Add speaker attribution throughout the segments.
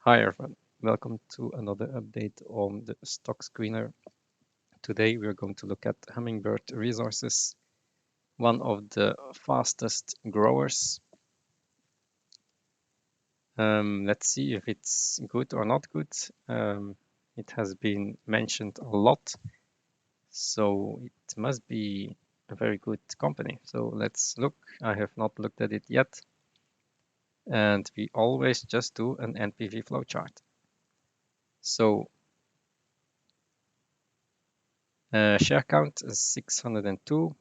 Speaker 1: Hi everyone, welcome to another update on the stock screener. Today we are going to look at Hummingbird Resources, one of the fastest growers. Let's see if it's good or not good. It has been mentioned a lot, so it must be a very good company. So let's look. I have not looked at it yet. And we always just do an NPV flowchart. So share count is 602.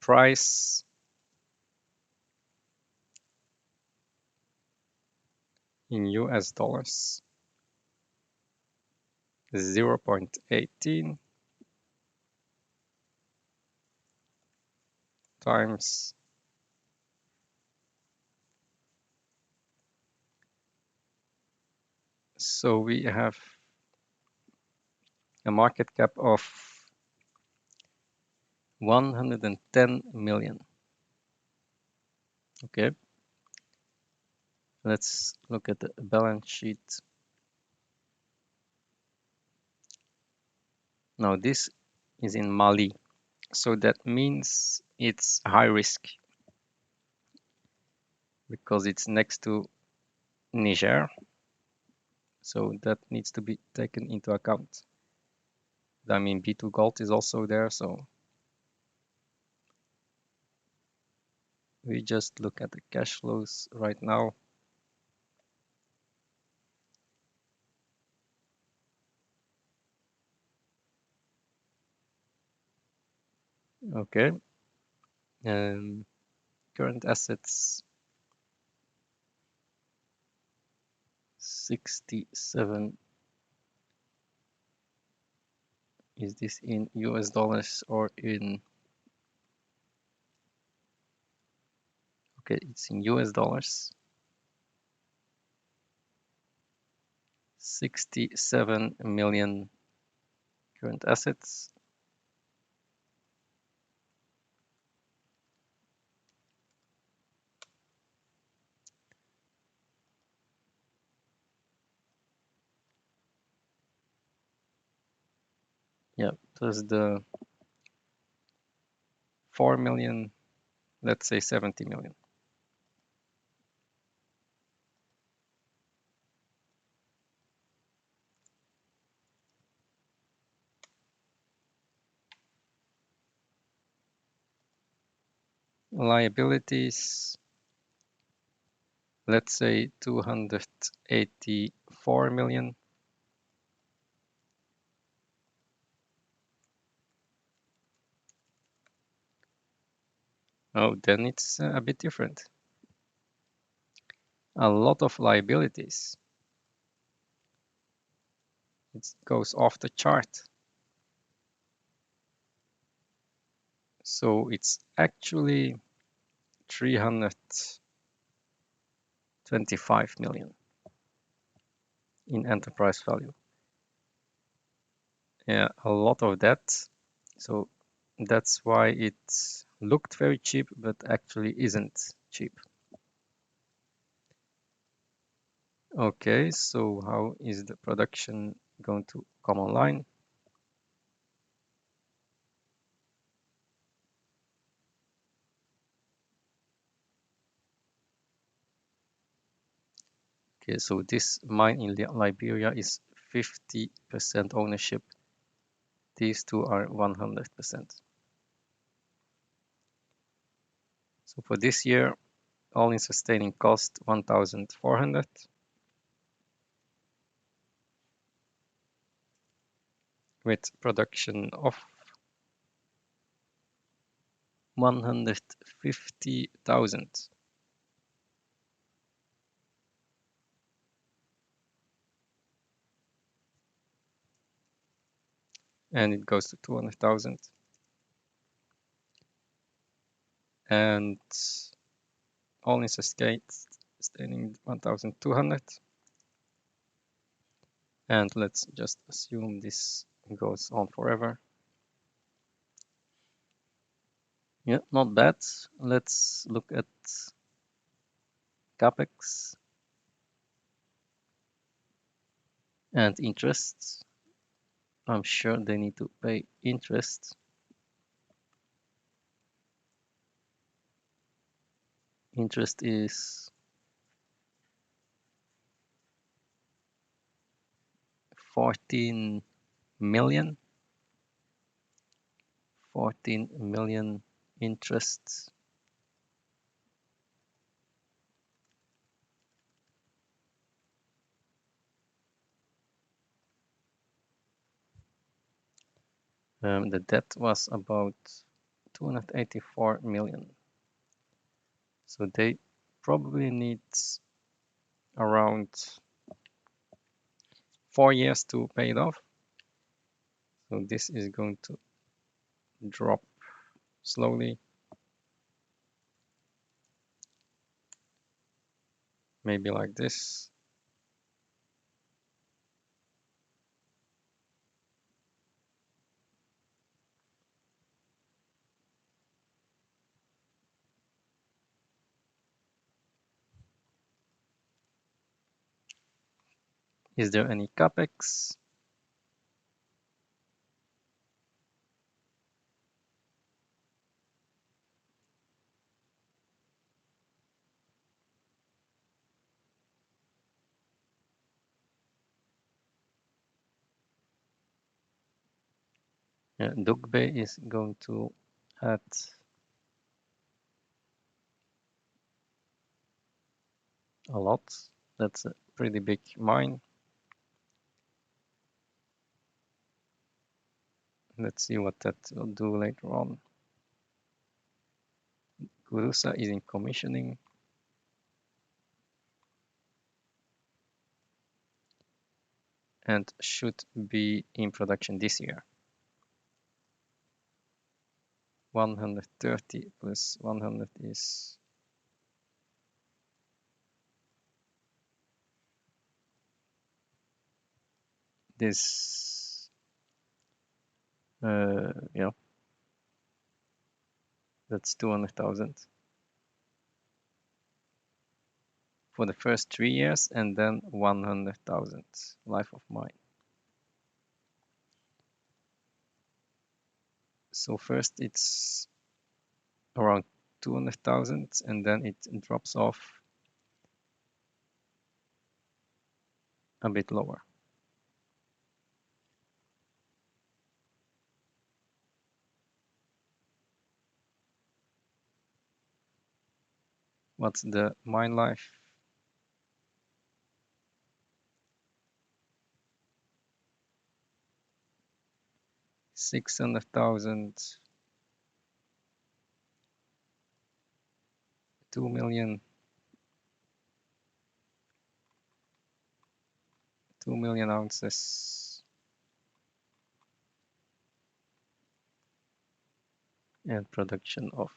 Speaker 1: Price in US dollars 0.18 times so we have a market cap of 110 million. Okay, let's look at the balance sheet. Now this is in Mali, so that means it's high risk because it's next to Niger, so that needs to be taken into account. I mean, B2 Gold is also there, so we just look at the cash flows right now. Okay, current assets 67. Is this in US dollars or in? Okay, it's in US dollars. 67 million current assets. Yeah, plus the 4 million, let's say 70 million. Liabilities, let's say 284 million. Oh, then it's a bit different. A lot of liabilities. It goes off the chart. So it's actually 325 million in enterprise value. Yeah, a lot of that. So that's why it looked very cheap, but actually isn't cheap. Okay, so how is the production going to come online? Okay, so this mine in Liberia is 50% ownership. These two are 100%. So for this year, all-in sustaining cost 1,400. With production of 150,000. And it goes to 200,000. And all-in sustaining 1,200. And let's just assume this goes on forever. Yeah, not bad. Let's look at capex and interest. I'm sure they need to pay interest. Interest is 14 million. 14 million interest. The debt was about 284 million. So they probably need around 4 years to pay it off. So this is going to drop slowly. Maybe like this. Is there any capex? Yeah, Dugbe is going to add a lot. That's a pretty big mine. Let's see what that will do later on. Gurusa is in commissioning. And should be in production this year. 130 plus 100 is this. Yeah, that's 200,000 for the first 3 years, and then 100,000 life of mine. So first it's around 200,000, and then it drops off a bit lower. What's the mine life? 600,000, 2 million, 2 million ounces, and production of,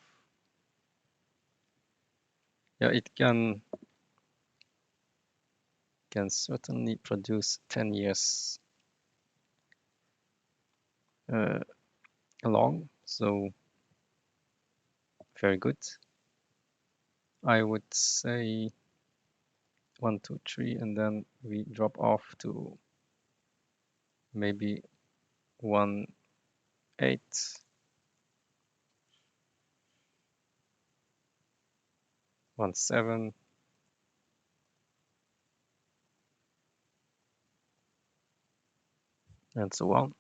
Speaker 1: yeah, it can certainly produce 10 years long, so very good. I would say 1, 2, 3, and then we drop off to maybe 1, 8, 1, 7, and so on.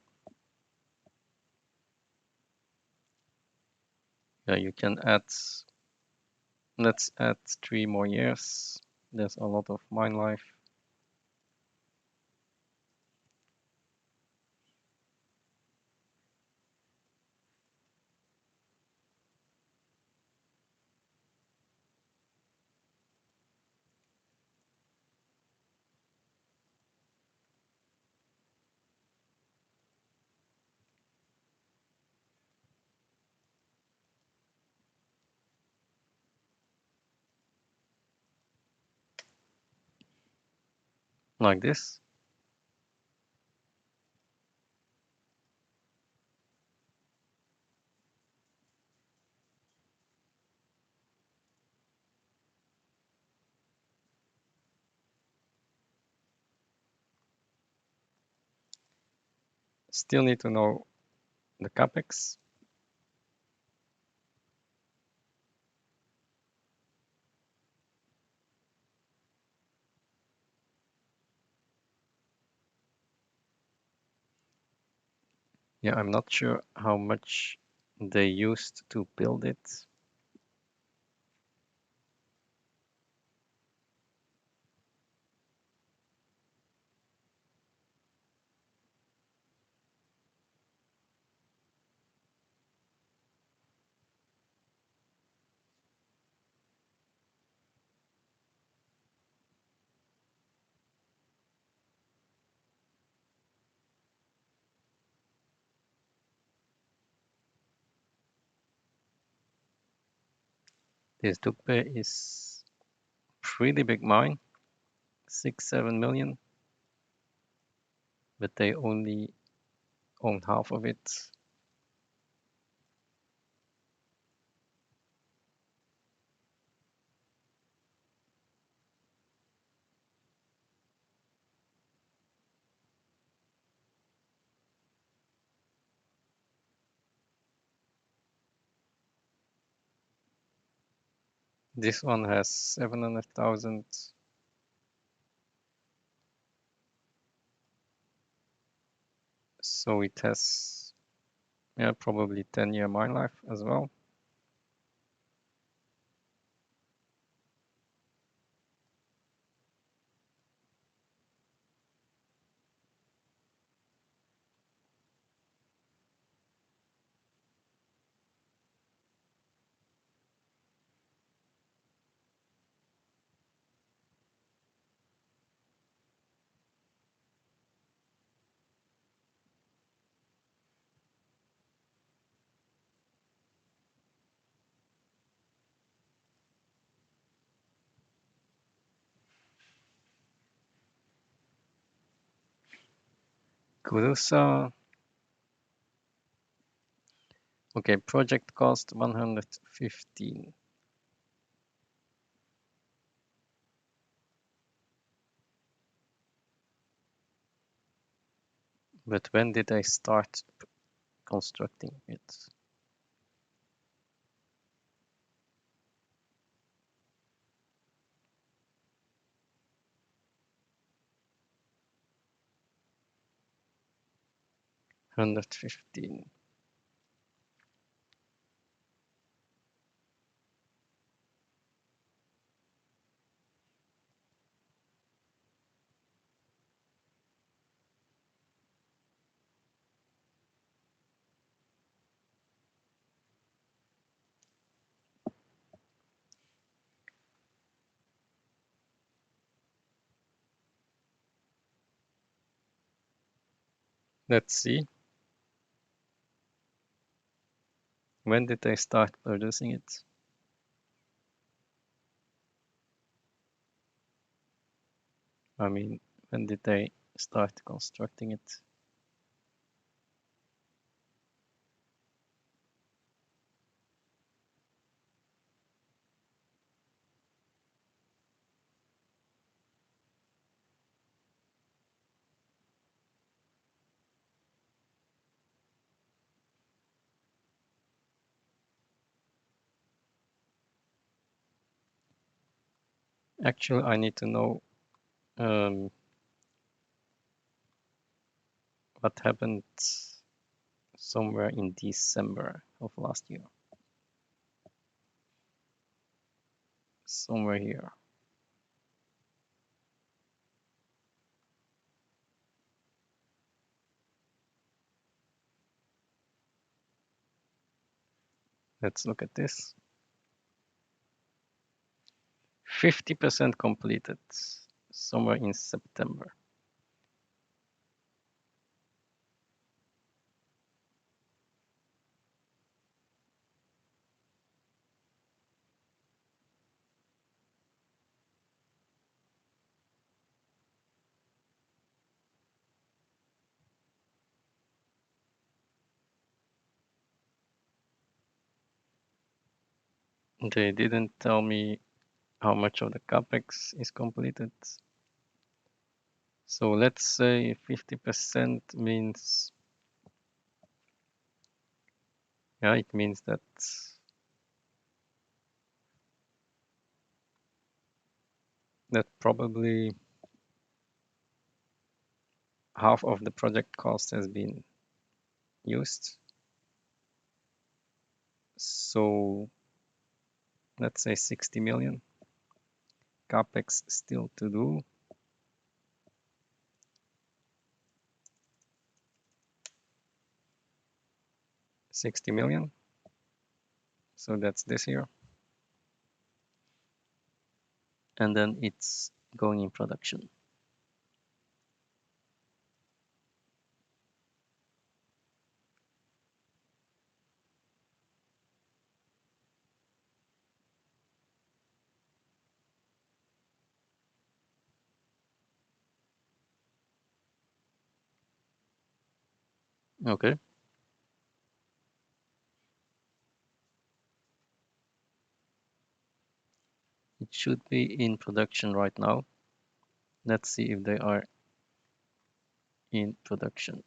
Speaker 1: Yeah, you can add, let's add 3 more years. There's a lot of mine life. Like this. Still need to know the capex. Yeah, I'm not sure how much they used to build it. This Dugbe is pretty big mine, 6-7 million, but they only own half of it. This one has 700,000. So it has, yeah, probably 10-year mine life as well. Kurusa, okay, project cost 115. But when did I start constructing it? $115. Let's see. When did I start producing it? I mean, when did I start constructing it? Actually, I need to know what happened somewhere in December of last year. Somewhere here. Let's look at this. 50% completed somewhere in September. They didn't tell me how much of the capex is completed. So let's say 50% means Yeah, it means that probably half of the project cost has been used. So let's say 60 million. CapEx still to do. 60 million. So that's this year. And then it's going in production. Okay. It should be in production right now. Let's see if they are in production.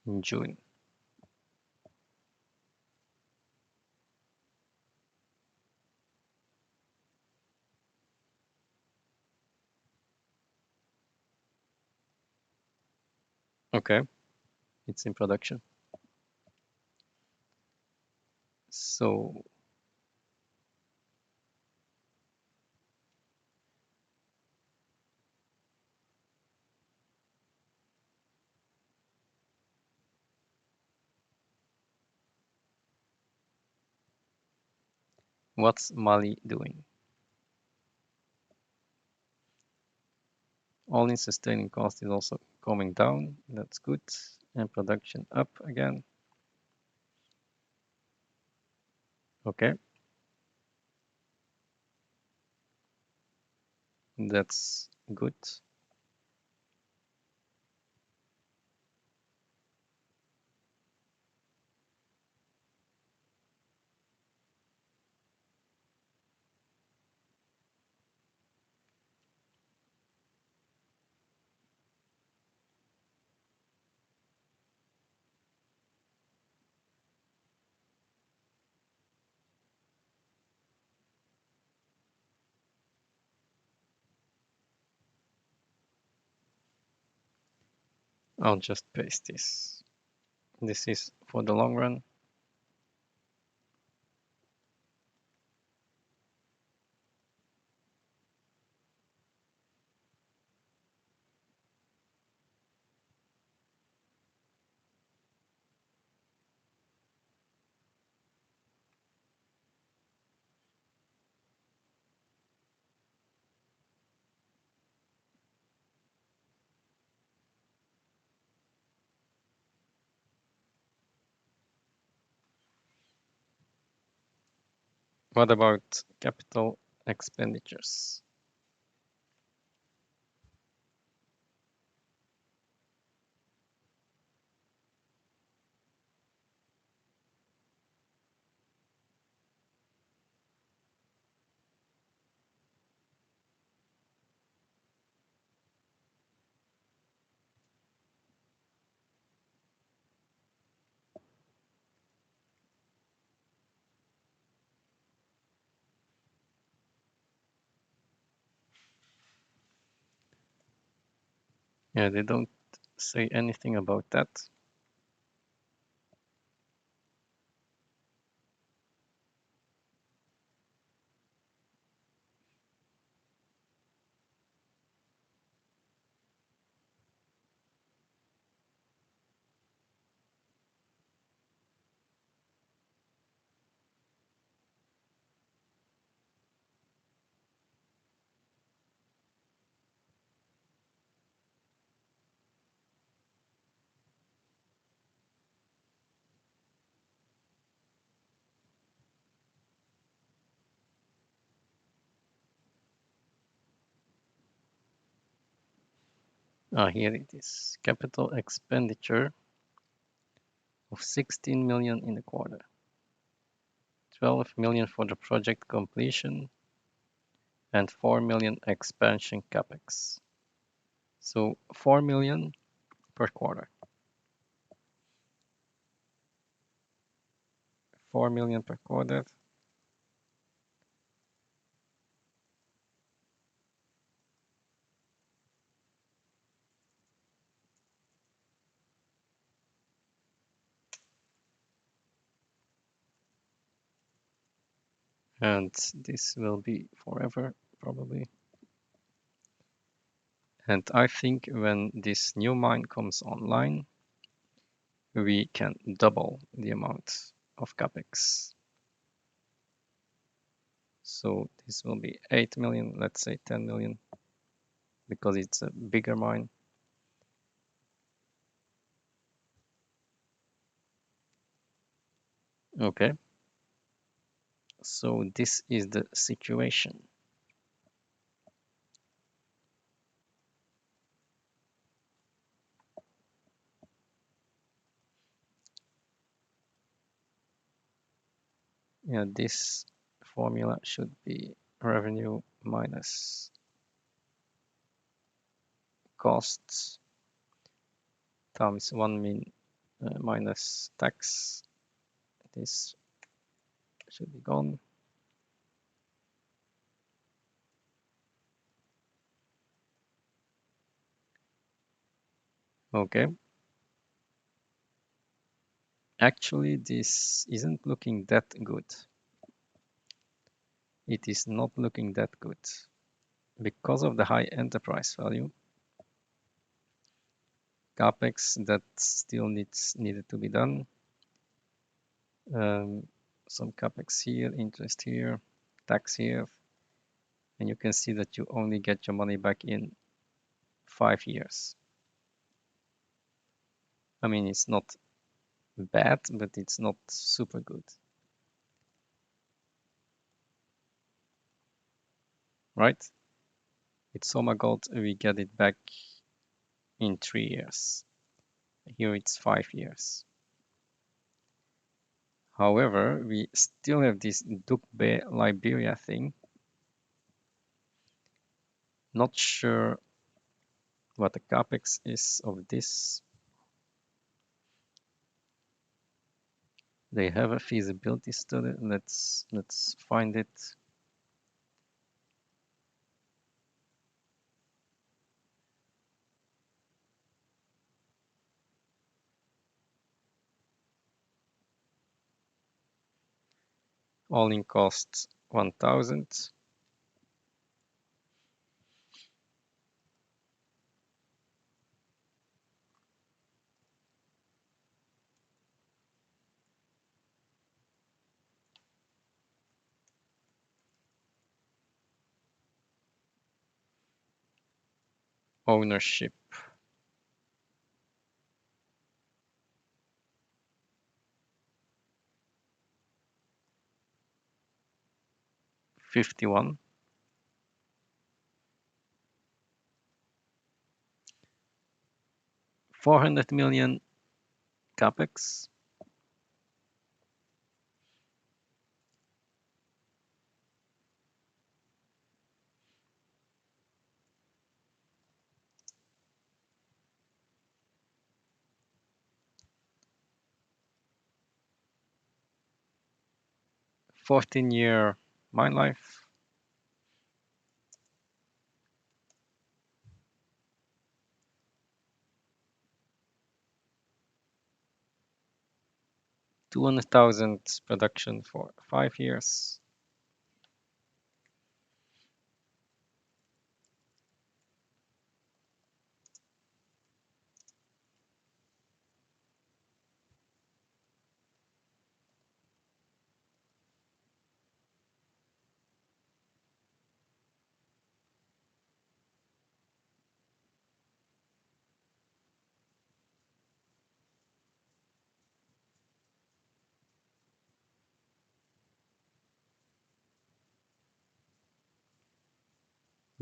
Speaker 1: In June. Okay, it's in production. So what's Mali doing? All-in sustaining cost is also coming down. That's good. And production up again. Okay, that's good. I'll just paste this. This is for the long run. What about capital expenditures? Yeah, they don't say anything about that. Here it is. Capital expenditure of 16 million in the quarter. 12 million for the project completion and 4 million expansion capex. So 4 million per quarter. 4 million per quarter. And this will be forever, probably. And I think when this new mine comes online, we can double the amount of capex. So this will be 8 million, let's say 10 million, because it's a bigger mine. Okay. So this is the situation. Yeah, this formula should be revenue minus costs times 1 min minus tax. This should be gone. Okay. Actually, this isn't looking that good. It is not looking that good because of the high enterprise value. Capex that still needed to be done. Some capex here, interest here, tax here, and you can see that you only get your money back in 5 years. I mean, it's not bad, but it's not super good. Right? With Soma Gold, we get it back in 3 years. Here it's 5 years. However, we still have this Dugbe Liberia thing. Not sure what the capex is of this. They have a feasibility study. Let's find it. All-in cost 1,000. Ownership 51. 400 million capex. Fourteen-year mine life. $200,000 production for 5 years.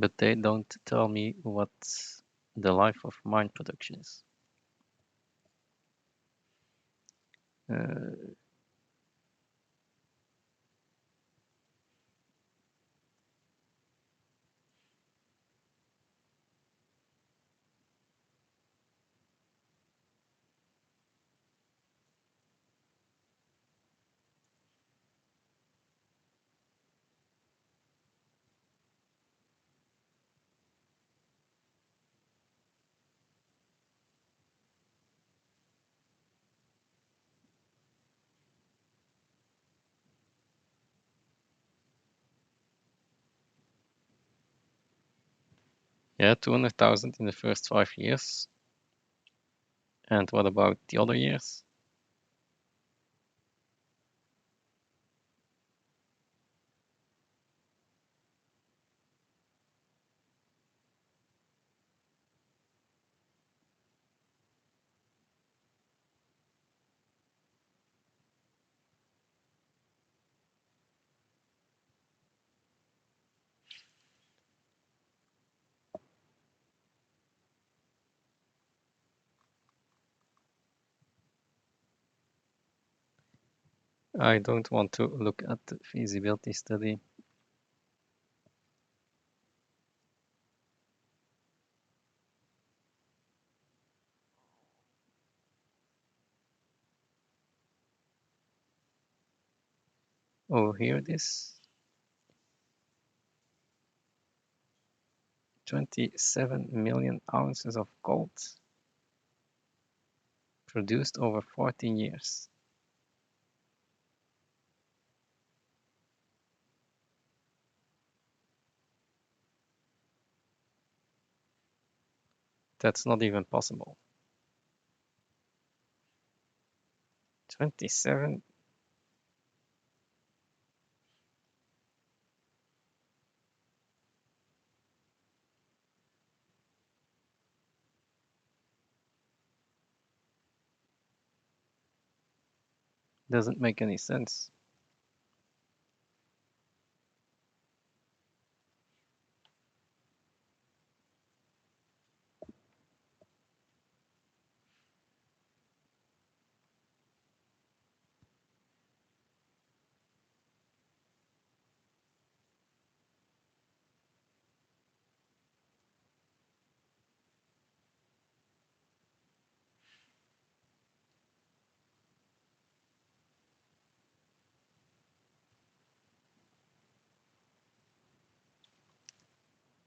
Speaker 1: But they don't tell me what the life of mine production is. Yeah, 200,000 in the first 5 years. And what about the other years? I don't want to look at the feasibility study. Oh, here it is. 27 million ounces of gold produced over 14 years. That's not even possible. 27. Doesn't make any sense.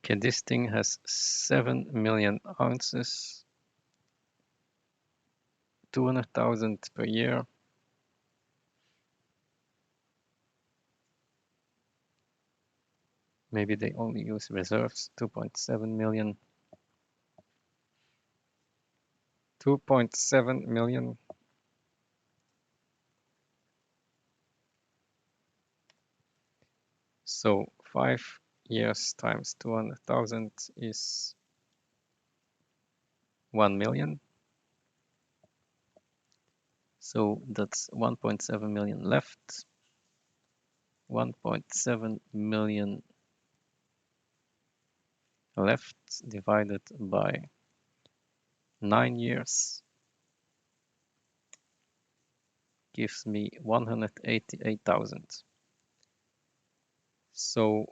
Speaker 1: Okay, this thing has 7 million ounces, 200,000 per year. Maybe they only use reserves, 2.7 million. 2.7 million. So 5 years times 200,000 is 1 million. So that's 1.7 million left. 1.7 million left divided by 9 years gives me 188,000. So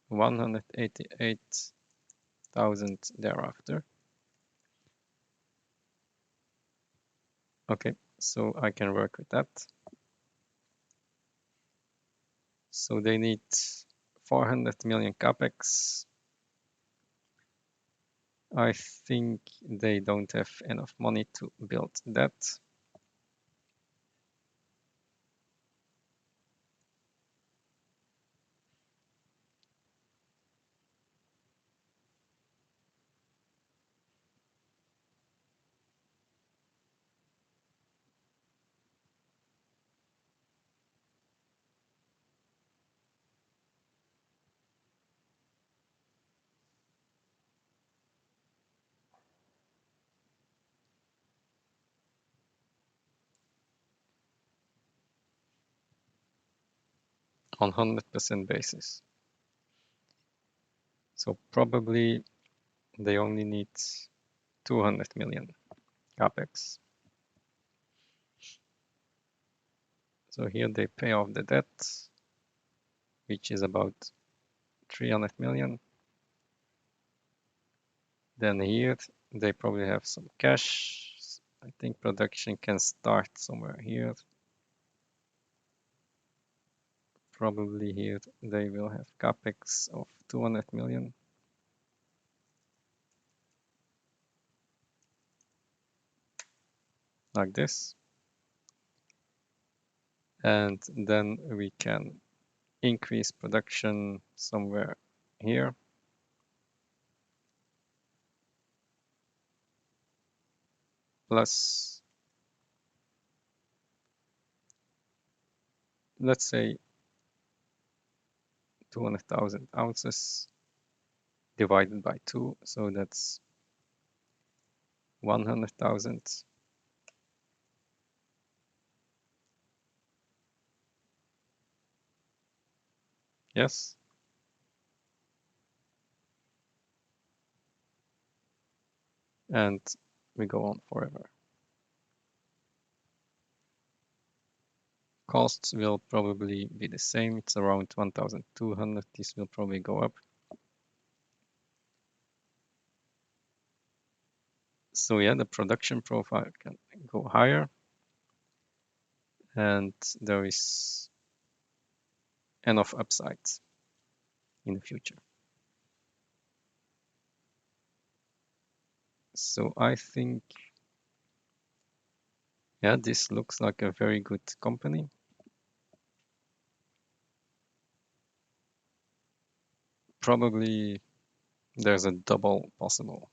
Speaker 1: 188,000 thereafter. Okay, so I can work with that. So they need 400 million capex. I think they don't have enough money to build that. On 100% basis. So probably they only need 200 million. capex. So here they pay off the debt, which is about 300 million. Then here they probably have some cash. I think production can start somewhere here. Probably here they will have capex of 200 million. Like this. And then we can increase production somewhere here. Plus, let's say 200,000 ounces divided by 2, so that's 100,000. Yes. And we go on forever. Costs will probably be the same. It's around 1,200. This will probably go up. So yeah, the production profile can go higher. And there is enough upsides in the future. So I think, yeah, this looks like a very good company. Probably there's a double possible.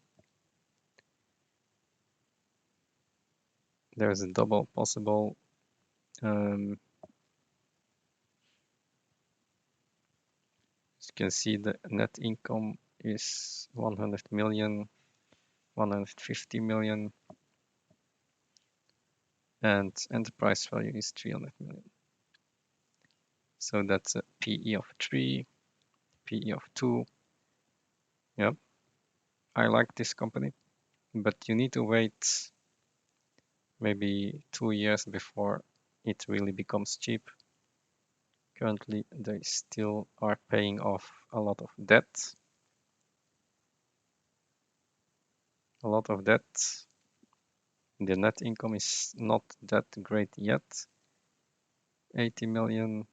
Speaker 1: There's a double possible. As you can see, the net income is 100 million, 150 million, and enterprise value is 300 million. So that's a PE of 3, PE of 2. Yep, I like this company, but you need to wait maybe 2 years before it really becomes cheap. Currently, they still are paying off a lot of debt. A lot of debt. The net income is not that great yet. 80 million.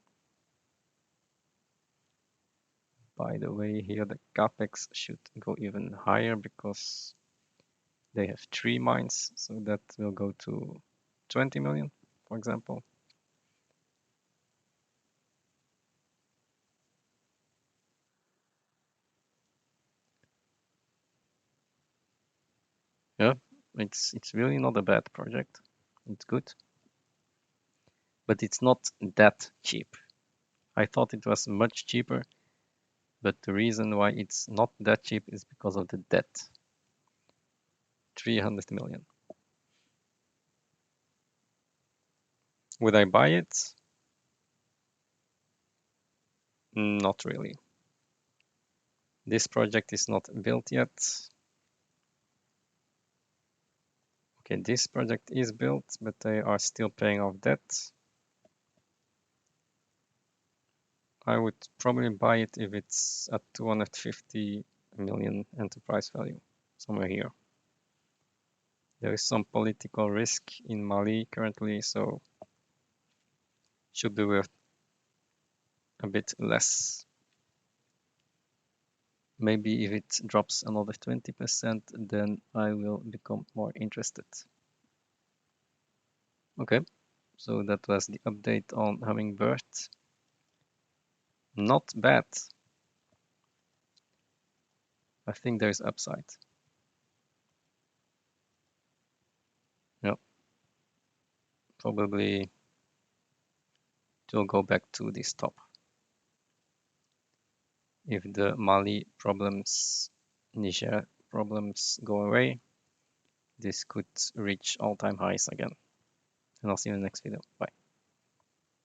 Speaker 1: By the way, here the capex should go even higher because they have 3 mines, so that will go to 20 million, for example. Yeah, it's really not a bad project. It's good, but it's not that cheap. I thought it was much cheaper, but the reason why it's not that cheap is because of the debt. 300 million. Would I buy it? Not really. This project is not built yet. Okay, this project is built, but they are still paying off debt. I would probably buy it if it's at 250 million enterprise value, somewhere here. There is some political risk in Mali currently, so should be worth a bit less. Maybe if it drops another 20%, then I will become more interested. Okay, so that was the update on Hummingbird. Not bad. I think there's upside. Yeah, probably it will go back to this top. If the Mali problems, Niger problems go away, this could reach all-time highs again. And I'll see you in the next video. Bye.